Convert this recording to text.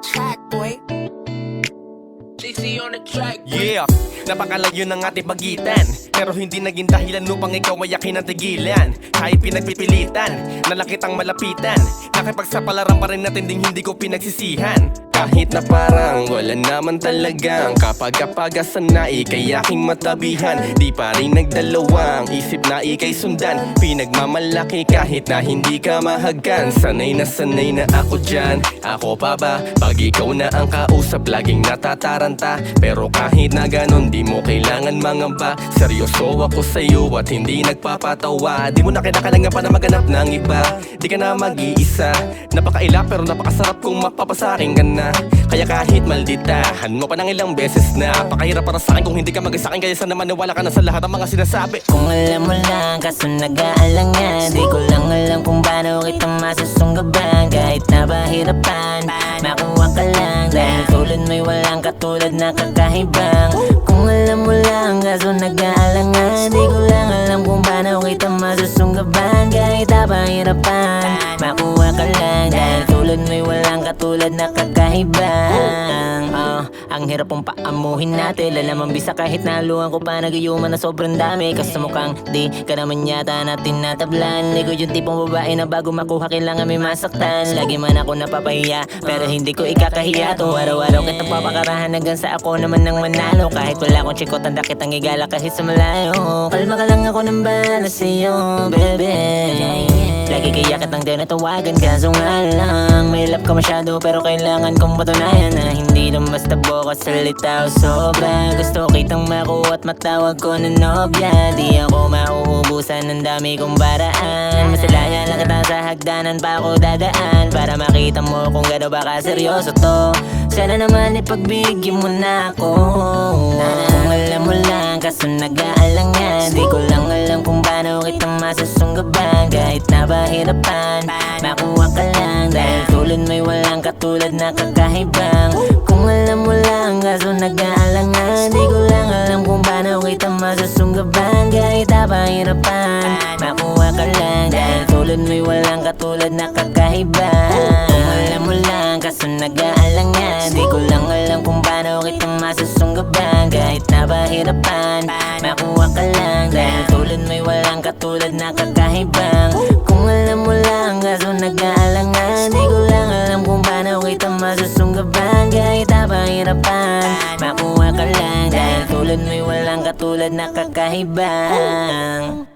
track, boy. JC on the track. Yeah, napakalayo ng ating pagitan, pero hindi naging dahilan upang ikaw ay akin ang tigilan. Kahit pinagpipilitan, nalakitang malapitan, nakipagsapalaran pa rin natin ding hindi ko pinagsisihan. Kahit na parang wala naman talagang kapag-apagasan na ikay aking matabihan, di pa rin nagdalawang isip na ikay sundan. Pinagmamalaki kahit na hindi ka mahagan. Sanay na ako dyan, ako pa ba? Pag ikaw na ang kausap, laging natataranta. Pero kahit na ganon, di mo kailangan mangamba. Seryoso ako sa'yo at hindi nagpapatawa. Di mo na kinakailangan pa na maganap ng iba. Di ka na mag-iisa, napakaila pero napakasarap kung mapapasakin ka na. Kaya kahit malditahan mo pa ng ilang beses na, napakahirap para sa'kin kung hindi ka mag-isakin. Kaya sana maniwala ka na sa lahat ng mga sinasabi. Kung alam mo lang, kaso nag-aalangan. Di ko lang alam kung paano kita masusunggaban. Kahit napahirapan, makuha ka lang. Dahil tulad mo'y walang katulad na kakahibang. Kung alam mo lang, kaso nag-aalangan. Di ko lang alam kung paano kita masusunggaban. Kahit napahirapan, makuha ka lang. Dahil tulad mo'y walang katulad na kakahibang. Ang hirap pong paamuhin natin. Lalamang bisa kahit naluhan ko pa nag-iuman na sobrang dami. Kasi mukhang di ka naman yata natin natablan. Di ko yung tipong babae na bago makuha kailangan may masaktan. Lagi man ako napapahiya, pero hindi ko ikakahiya to. Araw-araw kitang papakarahan hanggang sa ako naman nang manalo. Kahit wala akong chiko, tanda kitang igala kahit sa malayo. Kalma ka lang ako ng bala sa'yo, baby. Lagi kaya kitang tinatawagan, kaso nga lang may love ka masyado, pero kailangan kong patunayan na hindi lang basta bukas salita o sobra. Gusto kitang makuha at matawag ko na nobya. Di ako mauubusan ng dami kong baraan. Masalayan lang kita sa hagdanan pa ako dadaan, para makita mo kung gano'n ba kaseryoso to. Sana naman ipagbigyan mo na ako. Kung alam mo lang, kaso nag-aalangan. Di ko lang alam kung paano kita masusunggaban. Kahit napahirapan, makuha ka lang. Dahil tulad mo'y walang katulad na kakahibang. Kung alam mo lang, kaso nag-aalangan. Di ko lang alam kung paano kita masusunggaban. Kahit napahirapan, makuha ka lang. Dahil tulad mo'y walang katulad na kakahibang. Kung alam mo lang, kaso nag-aalangan. Di ko lang alam kung paano kita masusunggaban. Kahit napahirapan, makuha ka lang. Dahil tulad mo'y walang katulad na kakahibang. Kung alam mo lang, kaso nag-aalangan. Di ko lang alam kung paano kita masusunggaban. Kahit napahirapan, makuha ka lang. Dahil tulad mo'y walang katulad na kakahibang.